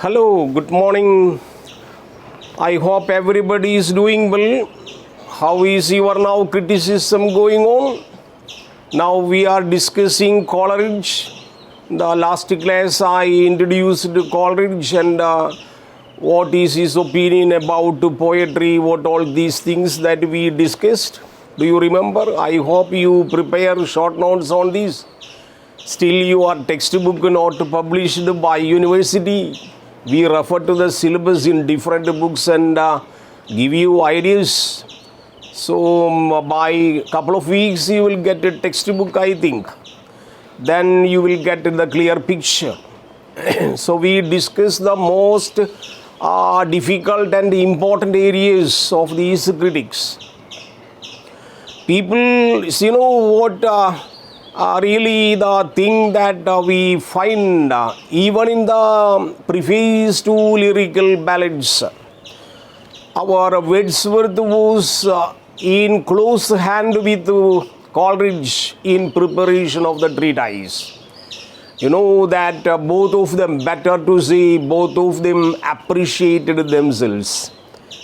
Hello, good morning. I hope everybody is doing well. How is your now criticism going on? Now we are discussing Coleridge. The last class I introduced Coleridge and what is his opinion about poetry, what all these things that we discussed. Do you remember? I hope you prepare short notes on this. Still your textbook not published by university. We refer to the syllabus in different books and give you ideas. So by couple of weeks you will get a textbook, I think. Then you will get the clear picture. So we discuss the most difficult and important areas of these critics. People, what really the thing that we find even in the preface to lyrical ballads. Our Wordsworth was in close hand with Coleridge in preparation of the treatise. You know that both of them, better to say, both of them appreciated themselves.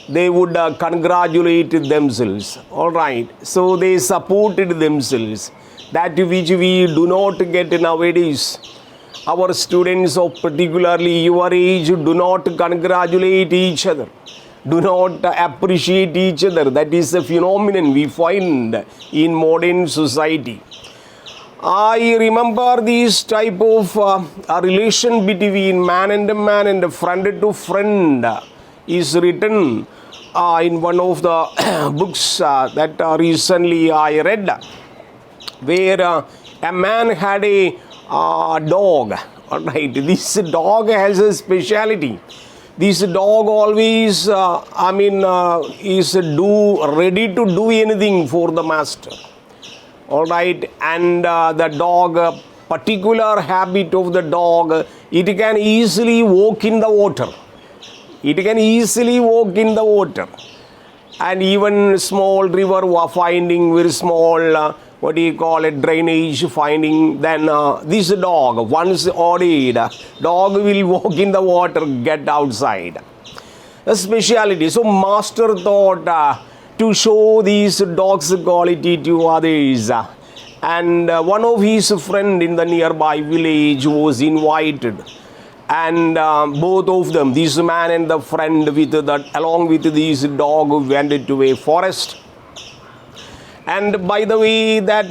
They would congratulate themselves. All right. So they supported themselves. That which we do not get nowadays. Our students of particularly your age do not congratulate each other, do not appreciate each other. That is a phenomenon we find in modern society. I remember this type of a relation between man and friend to friend is written in one of the books that recently I read, where a man had a dog. All right, this dog has a speciality. This dog always, is ready to do anything for the master. All right, and the dog, particular habit of the dog, it can easily walk in the water. It can easily walk in the water. And even small river finding very small, drainage finding, then this dog, once ordered, dog will walk in the water, get outside. A speciality. So master thought to show these dog's quality to others. And one of his friend in the nearby village was invited. And both of them, this man and the friend, along with this dog, went to a forest. And by the way that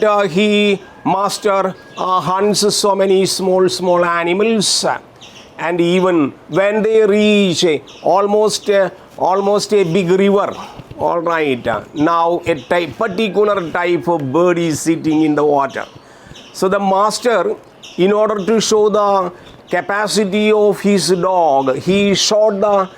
master hunts so many small animals, and even when they reach almost a big river, all right, now a particular type of bird is sitting in the water. So the master, in order to show the capacity of his dog, he shot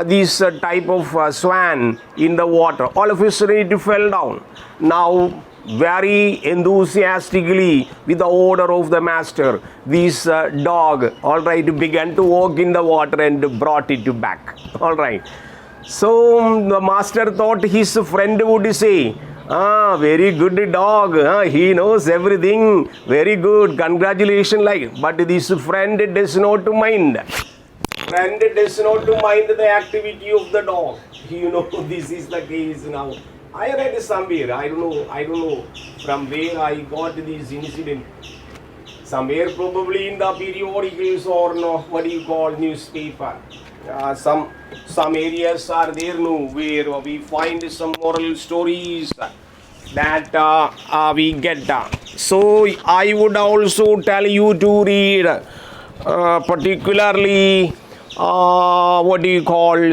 this type of swan in the water. All of a sudden it fell down. Now very enthusiastically, with the order of the master, this dog, all right, began to walk in the water and brought it back. All right. So the master thought his friend would say, very good dog, he knows everything, very good, congratulations. But this friend does not mind. Friend does not mind the activity of the dog. This is the case now. I read somewhere, I don't know from where I got this incident. Somewhere probably in the periodicals or newspaper. Some areas are there where we find some moral stories that we get. So I would also tell you to read particularly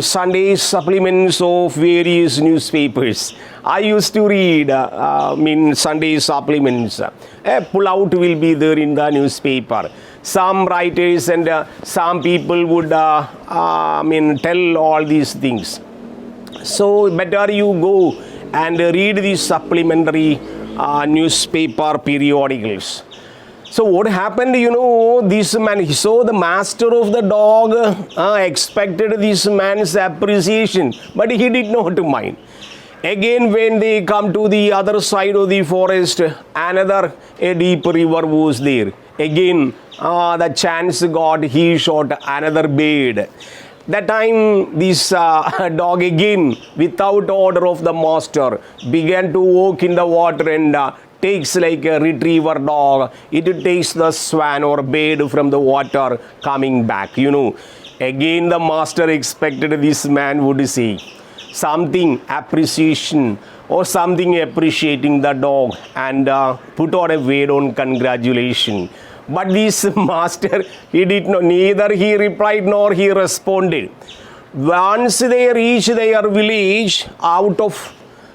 Sunday supplements of various newspapers. I used to read Sunday supplements. A pull-out will be there in the newspaper. Some writers and some people would tell all these things. So better you go and read these supplementary newspaper periodicals. So what happened, this man, so the master of the dog expected this man's appreciation, but he did not mind. Again, when they come to the other side of the forest, another a deep river was there. Again, the chance God, he shot another bird. That time, this dog again, without order of the master, began to walk in the water and takes like a retriever dog. It takes the swan or bird from the water coming back. Again, the master expected this man would say something appreciation or something appreciating the dog and put on a word on congratulation. But this master, he did not, neither he replied nor he responded. Once they reached their village, out of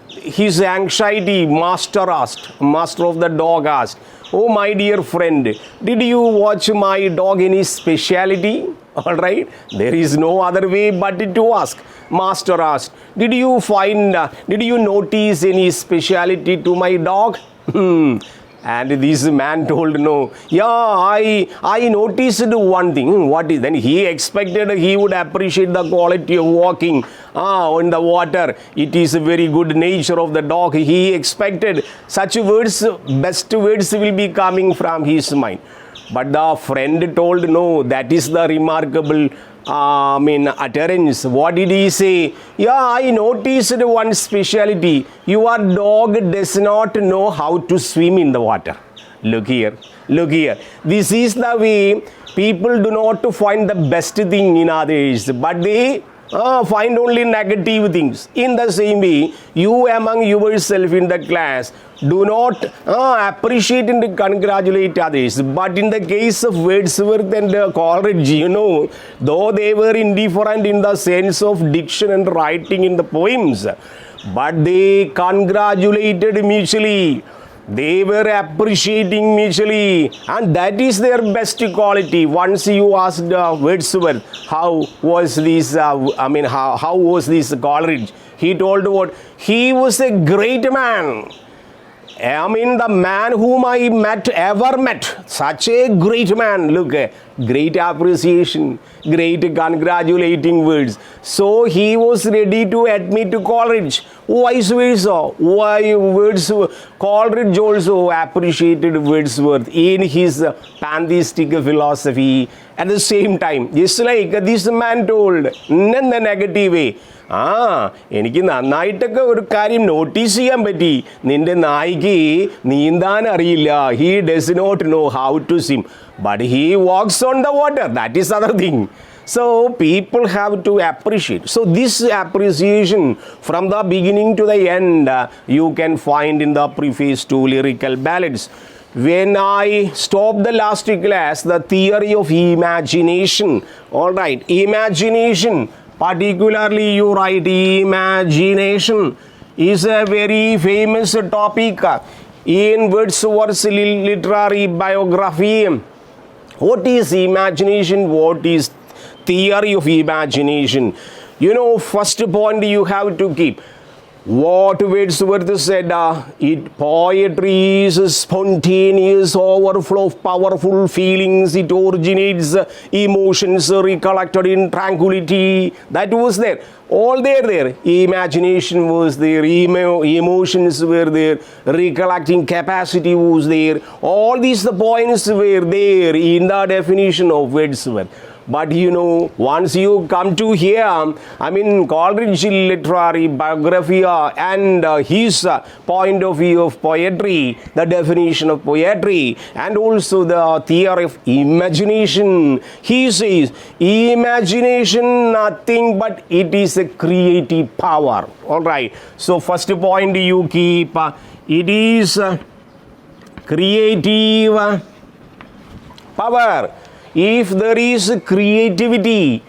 his anxiety, master of the dog asked, "Oh, my dear friend, did you watch my dog any speciality?" All right, there is no other way but to ask. Master asked, did you notice any speciality to my dog? And this man told, no. Yeah, I noticed one thing. What is? Then he expected he would appreciate the quality of walking in the water. It is a very good nature of the dog. He expected such words, best words will be coming from his mind. But the friend told, no, that is the remarkable utterance. What did he say? Yeah, I noticed one speciality. Your dog does not know how to swim in the water. Look here. This is the way people do not find the best thing in others, but they find only negative things. In the same way, you among yourself in the class do not appreciate and congratulate others. But in the case of Wordsworth and Coleridge, though they were indifferent in the sense of diction and writing in the poems, but they congratulated mutually. They were appreciating mutually, and that is their best quality. Once you asked Wordsworth, how was this Coleridge? He told what? He was a great man. The man whom I ever met, such a great man. Look, great appreciation, great congratulating words. So he was ready to admit to Coleridge. Vice versa. Coleridge also appreciated Wordsworth in his pantheistic philosophy. At the same time, just like this man told in the negative way, എനിക്ക് നന്നായിട്ടൊക്കെ ഒരു കാര്യം notice ചെയ്യാൻ പറ്റി. നിന്റെ നായിക്ക് നീന്താൻ അറിയില്ല. He does not know how to swim, but he walks on the water. That is other thing. So people have to appreciate. So this appreciation from the beginning to the end you can find in the preface to Lyrical Ballads. When I stopped the last class, the theory of imagination. All right, imagination. Particularly, you write imagination is a very famous topic in Wordsworth's literary biography. What is imagination? What is theory of imagination? First point you have to keep. What Wordsworth said, poetry is a spontaneous overflow of powerful feelings. It originates emotions recollected in tranquility. That was there. All there. Imagination was there. Emotions were there. Recollecting capacity was there. All these points were there in the definition of Wordsworth. But once you come to here, Coleridge literary biography and his point of view of poetry, the definition of poetry, and also the theory of imagination. He says, imagination nothing but it is a creative power. All right. So first point you keep, it is creative power. If there is creativity,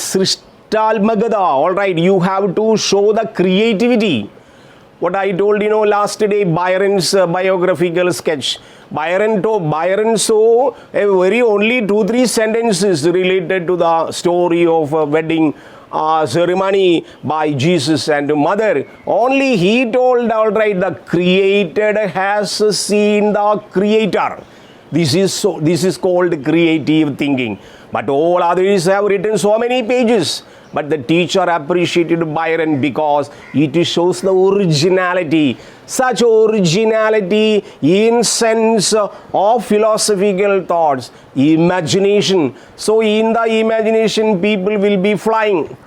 Srishtalmagada, all right, you have to show the creativity. What I told last day, Byron's biographical sketch. Byron saw only 2-3 sentences related to the story of a wedding ceremony by Jesus and mother. Only he told, all right, the created has seen the creator. This is called creative thinking. But all others have written so many pages. But the teacher appreciated Byron because it shows the originality. Such originality in sense of philosophical thoughts, imagination. So in the imagination, people will be flying.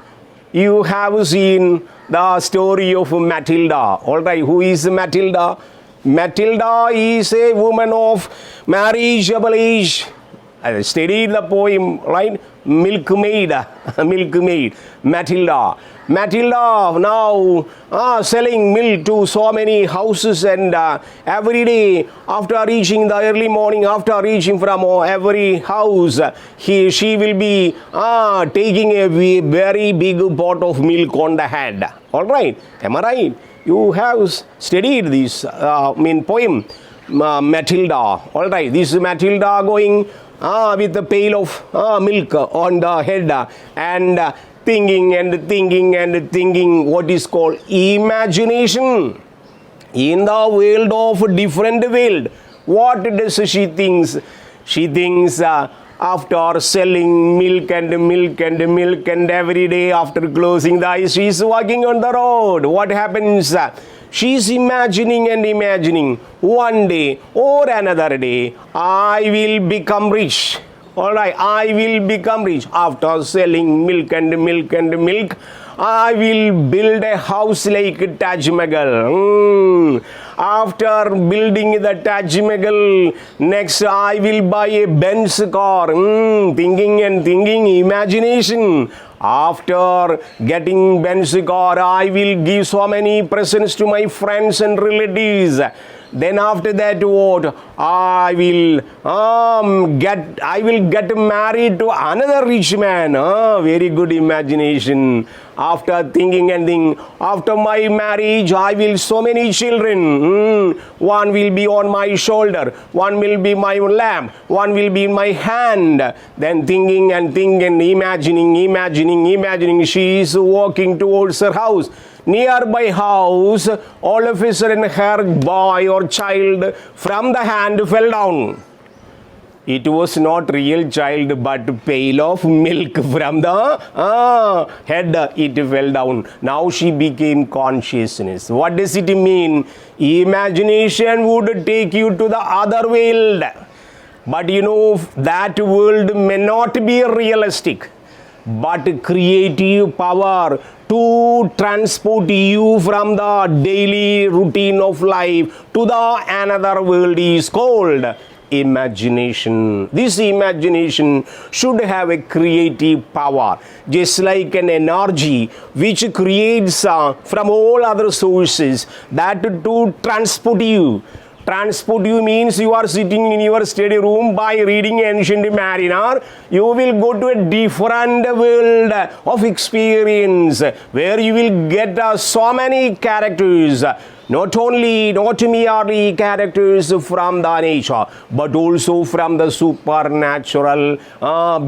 You have seen the story of Matilda. All right, who is Matilda? Matilda is a woman of marriageable age. I studied the poem, right? Milkmaid, milkmaid, Matilda. Matilda now selling milk to so many houses, and every day after reaching the early morning, after reaching from every house, she will be taking a very big pot of milk on the head. All right, am I right? You have studied this poem, Matilda. All right, this is Matilda going with a pail of milk on the head and thinking and thinking and thinking what is called imagination. In the world of different world, what does she thinks? She thinks after selling milk and milk and milk and every day after closing the eyes, she is walking on the road. What happens? She is imagining and imagining, one day or another day, I will become rich. All right, I will become rich. After selling milk and milk and milk, I will build a house like Taj Mahal. After building the Taj Mahal, next I will buy a Benz car. Thinking and thinking, imagination. After getting Benz car, I will give so many presents to my friends and relatives. Then after that, what? I will get married to another rich man. Very good imagination. After thinking and thinking, after my marriage, I will so many children. One will be on my shoulder, one will be my lamb, one will be in my hand. Then thinking and thinking, imagining. She is walking towards her house. Nearby house, all of a sudden her boy or child from the hand fell down. It was not real child but pail of milk from the head. It fell down. Now she became consciousness. What does it mean? Imagination would take you to the other world. But you know, that world may not be realistic, but creative power to transport you from the daily routine of life to the another world is called imagination. This imagination should have a creative power, just like an energy which creates from all other sources, that to transport you. Transport you means you are sitting in your study room by reading Ancient Mariner. You will go to a different world of experience where you will get so many characters. Not merely characters from the nature, but also from the supernatural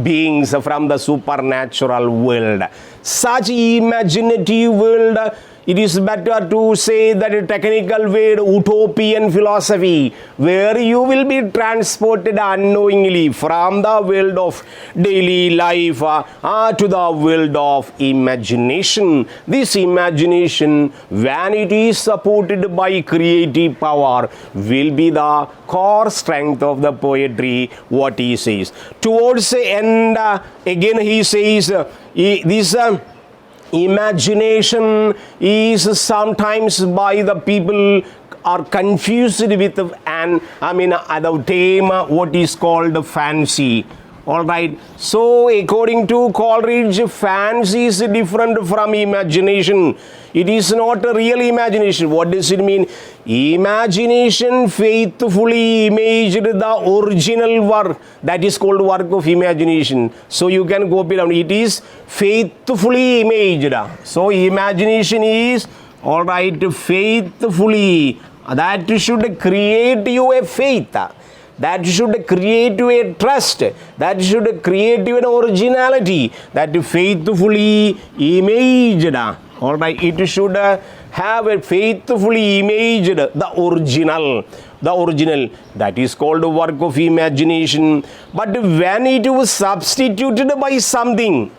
beings, from the supernatural world. Such imaginative world, it is better to say that a technical word, utopian philosophy, where you will be transported unknowingly from the world of daily life to the world of imagination. This imagination, when it is supported by creative power, will be the core strength of the poetry, what he says. Towards the end, again he says, this imagination is sometimes by the people are confused with the term what is called fancy. All right. So according to Coleridge, fancy is different from imagination. It is not a real imagination. What does it mean? Imagination faithfully imaged the original work. That is called work of imagination. So you can go below. It is faithfully imaged. So imagination is, all right, faithfully. That should create you a faith. That should create you a trust. That should create you an originality. That faithfully imaged. All right, it should have faithfully imaged the original. The original, that is called a work of imagination. But when it was substituted by something,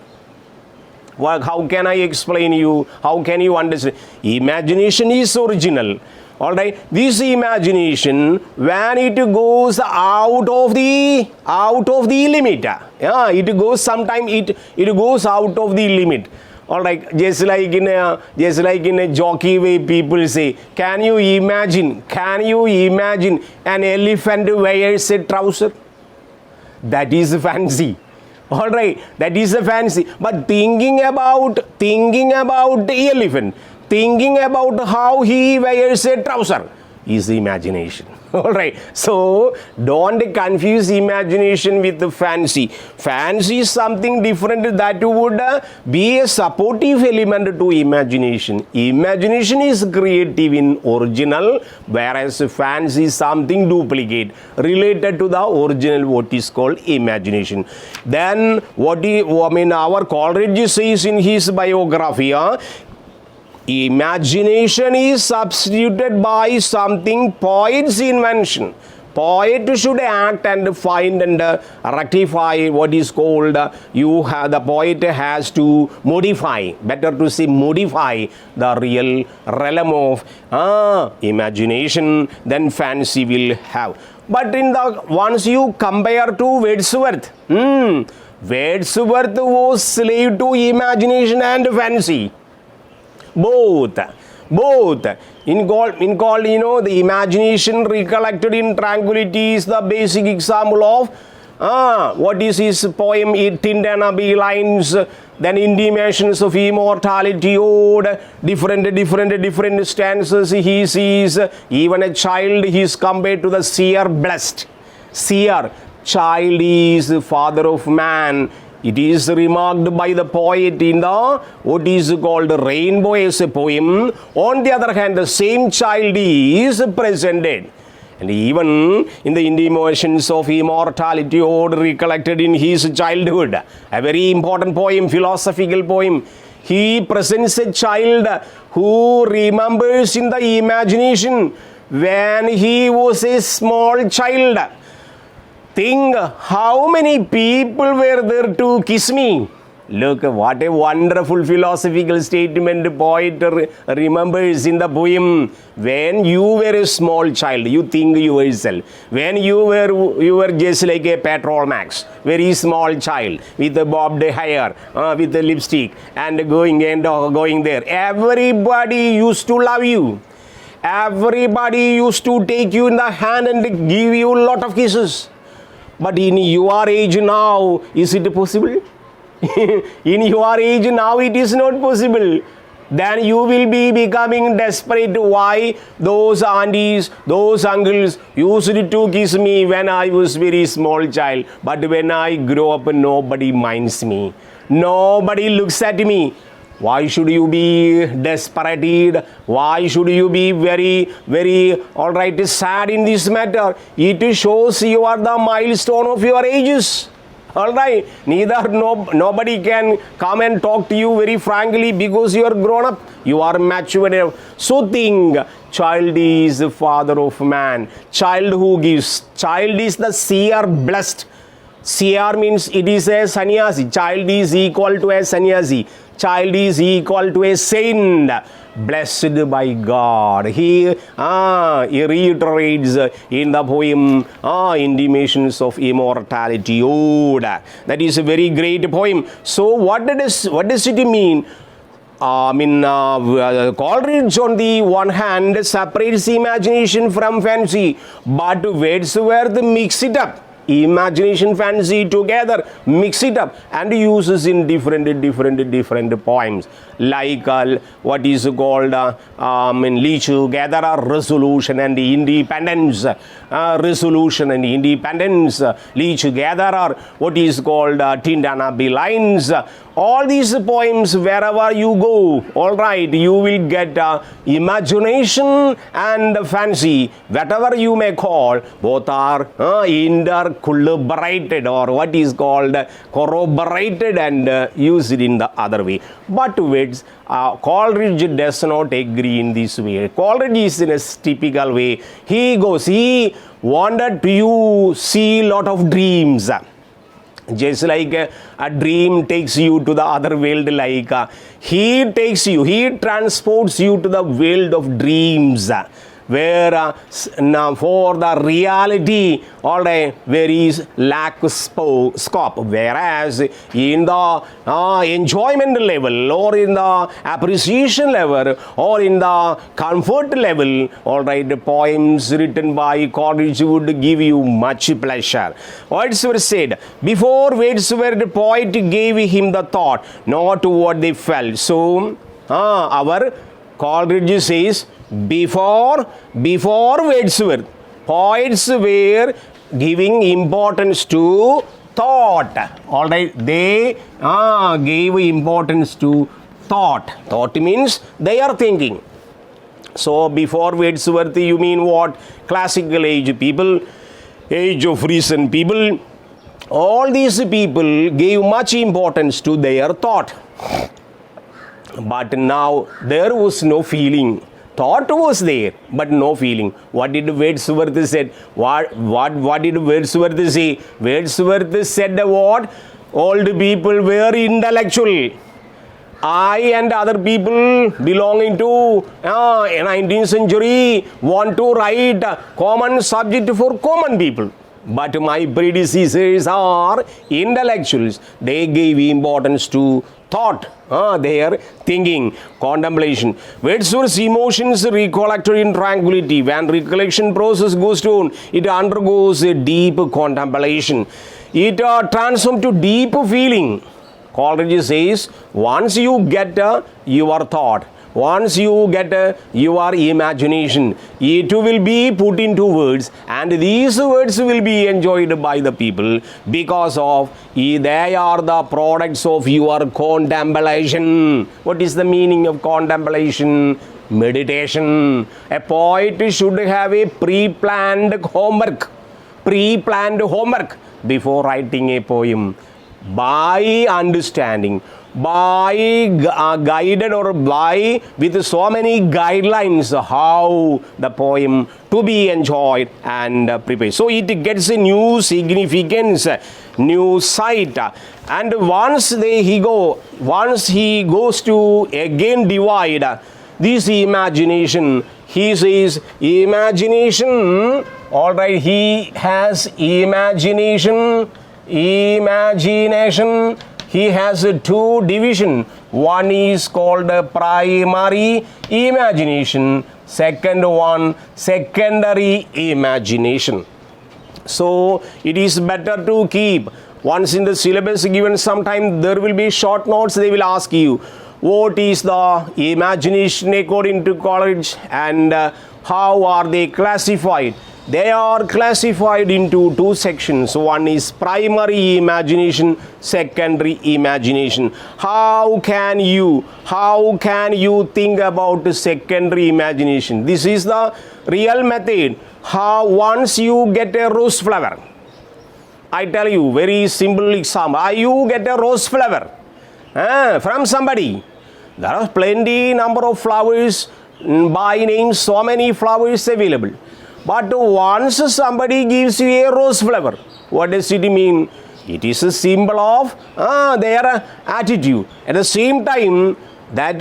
well, how can I explain you? How can you understand? Imagination is original. All right, this imagination, when it goes out of the limit, yeah, it goes sometime it goes out of the limit. All right, just like in a jockey way, people say, can you imagine an elephant wears a trouser? That is fancy. All right, that is a fancy. But thinking about the elephant, thinking about how he wears a trouser is imagination. All right, so don't confuse imagination with the fancy. Fancy is something different that would be a supportive element to imagination. Imagination is creative in original, whereas fancy is something duplicate related to the original, what is called imagination. Then our Coleridge says in his biography, imagination is substituted by something poet's invention. Poet should act and find and rectify what is called, the poet has to modify, better to say modify the real realm of imagination, then fancy will have. But once you compare to Wordsworth, Wordsworth was slave to imagination and fancy. Both. In called, the imagination recollected in tranquility is the basic example of what is his poem, Tindana lines, then intimations of immortality, ode, different stanzas he sees. Even a child he is compared to the seer blessed. Seer, child is father of man. It is remarked by the poet in the what is called Rainbow as a poem. On the other hand, the same child is presented. And even in the intimations of immortality, ode recollected in his childhood, a very important poem, philosophical poem, he presents a child who remembers in the imagination when he was a small child. Think how many people were there to kiss me. Look, what a wonderful philosophical statement poet remembers in the poem. When you were a small child, you think yourself. When you were just like a petrol max, very small child with a bobbed hair, with the lipstick, and going there. Everybody used to love you. Everybody used to take you in the hand and give you a lot of kisses. But in your age now, is it possible? In your age now, it is not possible. Then you will be becoming desperate. Why? Those aunties, those uncles used to kiss me when I was very small child. But when I grow up, nobody minds me. Nobody looks at me. Why should you be desperate? Why should you be very sad in this matter? It shows you are the milestone of your ages. All right. Nobody can come and talk to you very frankly because you are grown up. You are mature. So think, child is the father of man. Child who gives. Child is the seer blessed. Seer means it is a sannyasi. Child is equal to a sannyasi. Child is equal to a saint, blessed by God. He reiterates in the poem Intimations of Immortality, ode. That is a very great poem. So what does it mean? Coleridge on the one hand separates imagination from fancy, but Wordsworth mix it up. Imagination, fancy together, mix it up and uses in different poems, like what is called Leech Gatherer, resolution and independence, resolution and independence, Leech Gatherer, what is called Tindana lines. All these poems, wherever you go, all right, you will get imagination and fancy, whatever you may call, both are intercollaborated or what is called corroborated and used in the other way. But words, Coleridge does not agree in this way. Coleridge is in a typical way. He wanted to see lot of dreams. Just like a dream takes you to the other world, like he transports you to the world of dreams, where for the reality, all right, there is lack of scope. Whereas in the enjoyment level, or in the appreciation level, or in the comfort level, all right, the poems written by Coleridge would give you much pleasure. Wordsworth said, before Wordsworth, the poet gave him the thought, not what they felt. So our Coleridge says, before Wordsworth, poets were giving importance to thought. All right, they gave importance to thought. Thought means they are thinking. So before Wordsworth, you mean what? Classical age people, age of reason people. All these people gave much importance to their thought. But now there was no feeling. Thought was there, but no feeling. What did Wordsworth say? What did Wordsworth say? Wordsworth said what? Old people were intellectual. I and other people belonging to 19th century want to write common subject for common people. But my predecessors are intellectuals. They gave importance to thought, their thinking, contemplation. Wordsworth's emotions recollected in tranquility. When recollection process goes on, it undergoes a deep contemplation. It transforms to deep feeling. Coleridge says, once you get your thought, once you get your imagination, it will be put into words, and these words will be enjoyed by the people because of they are the products of your contemplation. What is the meaning of contemplation? Meditation. A poet should have a pre-planned homework before writing a poem. By understanding, by guided, or by with so many guidelines how the poem to be enjoyed and prepared. So it gets a new significance, new sight. And once he goes to again divide this imagination, he says imagination, all right, he has imagination. He has two divisions. One is called primary imagination, second one secondary imagination. So it is better to keep once in the syllabus given. Sometime there will be short notes. They will ask you what is the imagination according to Coleridge, and how are they classified. They are classified into two sections. One is primary imagination, secondary imagination. How can you think about secondary imagination? This is the real method. How once you get a rose flower, I tell you very simple example. You get a rose flower from somebody. There are plenty number of flowers by name, so many flowers available. But once somebody gives you a rose flower, what does it mean? It is a symbol of their attitude. At the same time, that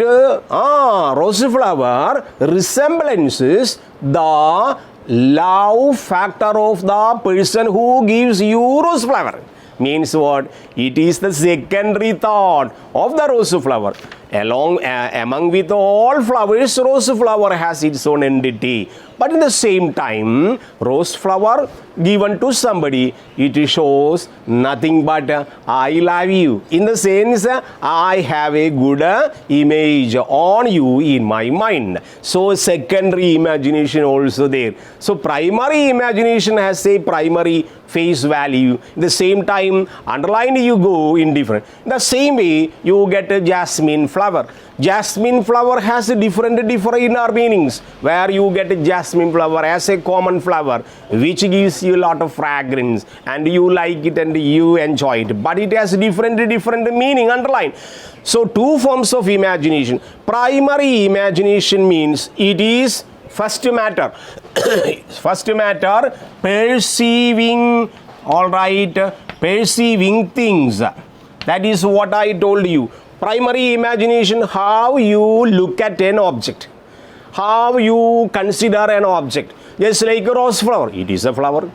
rose flower resemblances the love factor of the person who gives you rose flower. Means what? It is the secondary thought of the rose flower. Among with all flowers, rose flower has its own entity. But in the same time, rose flower given to somebody, it shows nothing but I love you. In the sense, I have a good image on you in my mind. So secondary imagination also there. So primary imagination has a primary face value. In the same time, underline you go indifferent. In the same way, you get a jasmine flower. Jasmine flower has different inner meanings. Where you get a jasmine jasmine flower as a common flower, which gives you a lot of fragrance, and you like it and you enjoy it. But it has different meaning underlined. So two forms of imagination. Primary imagination means it is first matter. First matter, perceiving, all right, perceiving things. That is what I told you. Primary imagination, how you look at an object, how you consider an object. Just like a rose flower, it is a flower.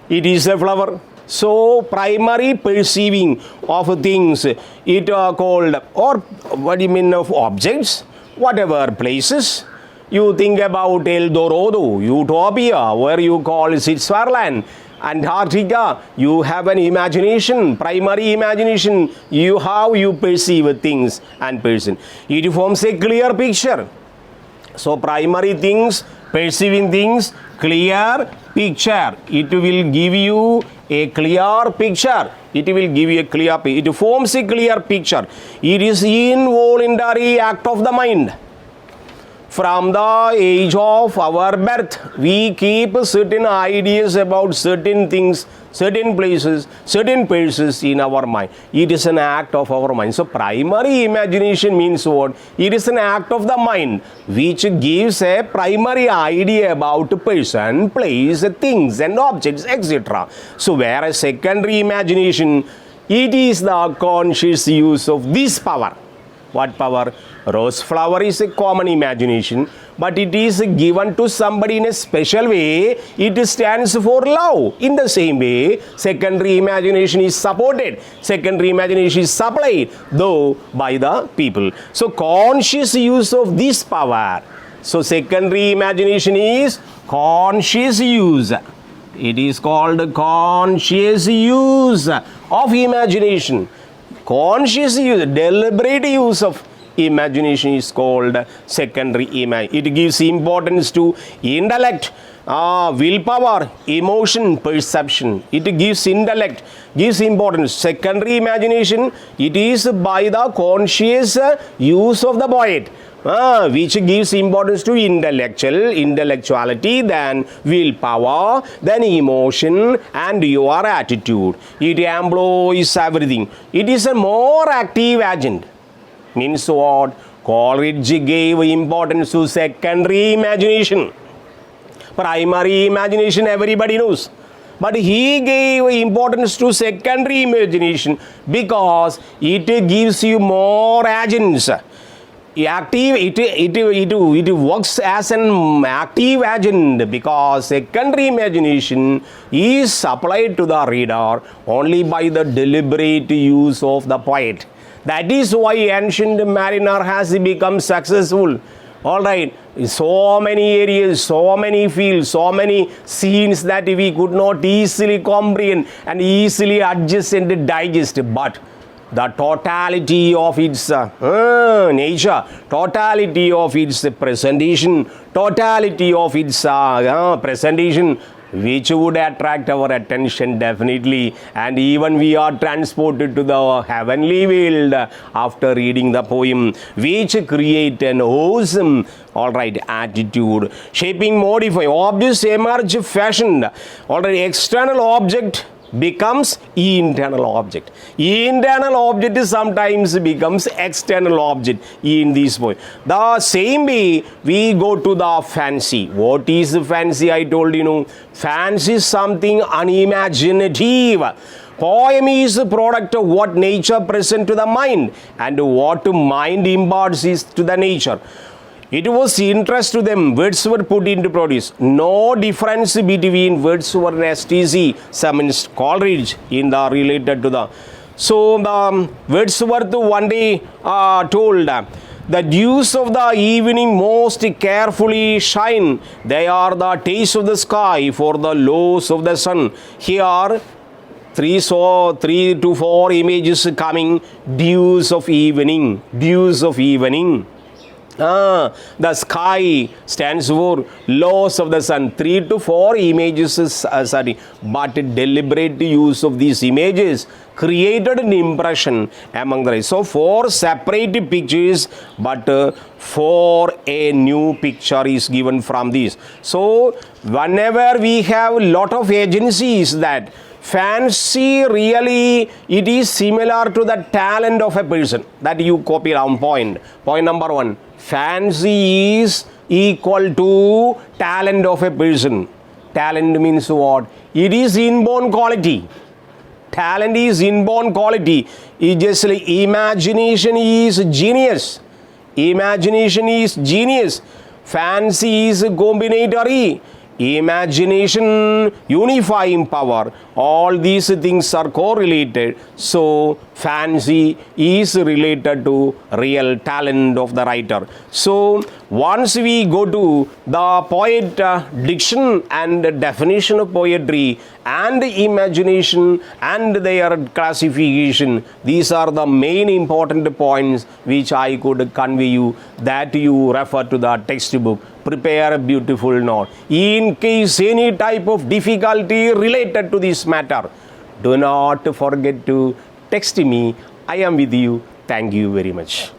It is a flower. So primary perceiving of things, it are called, or what do you mean of objects, whatever places. You think about El Dorado, Utopia, where you call Switzerland, Antarctica, you have an imagination, primary imagination, how you perceive things and person. It forms a clear picture. So primary things, perceiving things, clear picture. It will give you a clear picture. It will give you a clear picture. It forms a clear picture. It is involuntary act of the mind. From the age of our birth, we keep certain ideas about certain things, certain places, certain persons in our mind. It is an act of our mind. So primary imagination means what? It is an act of the mind which gives a primary idea about a person, place, things and objects, etc. So whereas secondary imagination, it is the conscious use of this power. What power? Rose flower is a common imagination, but it is given to somebody in a special way. It stands for love. In the same way, secondary imagination is supported. Secondary imagination is supplied, though, by the people. So, conscious use of this power. So, secondary imagination is conscious use. It is called conscious use of imagination. Conscious use, deliberate use of imagination is called secondary imagination. It gives importance to intellect, willpower, emotion, perception. It gives intellect, gives importance. Secondary imagination, it is by the conscious use of the poet, which gives importance to intellectuality, then willpower, then emotion, and your attitude. It employs everything. It is a more active agent. Means what? Coleridge gave importance to secondary imagination. Primary imagination everybody knows. But he gave importance to secondary imagination because it gives you more agents. It works as an active agent because secondary imagination is supplied to the reader only by the deliberate use of the poet. That is why ancient mariner has become successful. All right, so many areas, so many fields, so many scenes that we could not easily comprehend and easily adjust and digest, but the totality of its nature, totality of its presentation, which would attract our attention definitely, and even we are transported to the heavenly world after reading the poem, which create an awesome, all right, attitude, shaping, modify, objects emerge fashioned, all right, external object becomes internal object. Internal object sometimes becomes external object in this point. The same way we go to the fancy. What is fancy? I told you, fancy is something unimaginative. Poem is a product of what nature presents to the mind and what mind imparts is to the nature. It was interest to them. Words were put into produce. No difference between Wordsworth and STC, some Coleridge in the related to the. So the Wordsworth one day told, the dews of the evening most carefully shine. They are the taste of the sky for the lows of the sun. Here are 3 to 4 images coming. Dews of evening. Dews of evening. The sky stands for laws of the sun. 3 to 4 images, but deliberate use of these images created an impression among the rest. So 4 separate pictures, but for a new picture is given from these. So whenever we have a lot of agencies, that fancy really it is similar to the talent of a person, that you copy down point number 1. Fancy is equal to talent of a person. Talent means what? It is inborn quality. Talent is inborn quality. It's just like imagination is genius. Imagination is genius. Fancy is combinatory. Imagination, unifying power. All these things are correlated. So fancy is related to real talent of the writer. So once we go to the poet diction and definition of poetry and imagination and their classification, these are the main important points which I could convey you, that you refer to the textbook. Prepare a beautiful note. In case any type of difficulty related to this matter, do not forget to text me. I am with you. Thank you very much.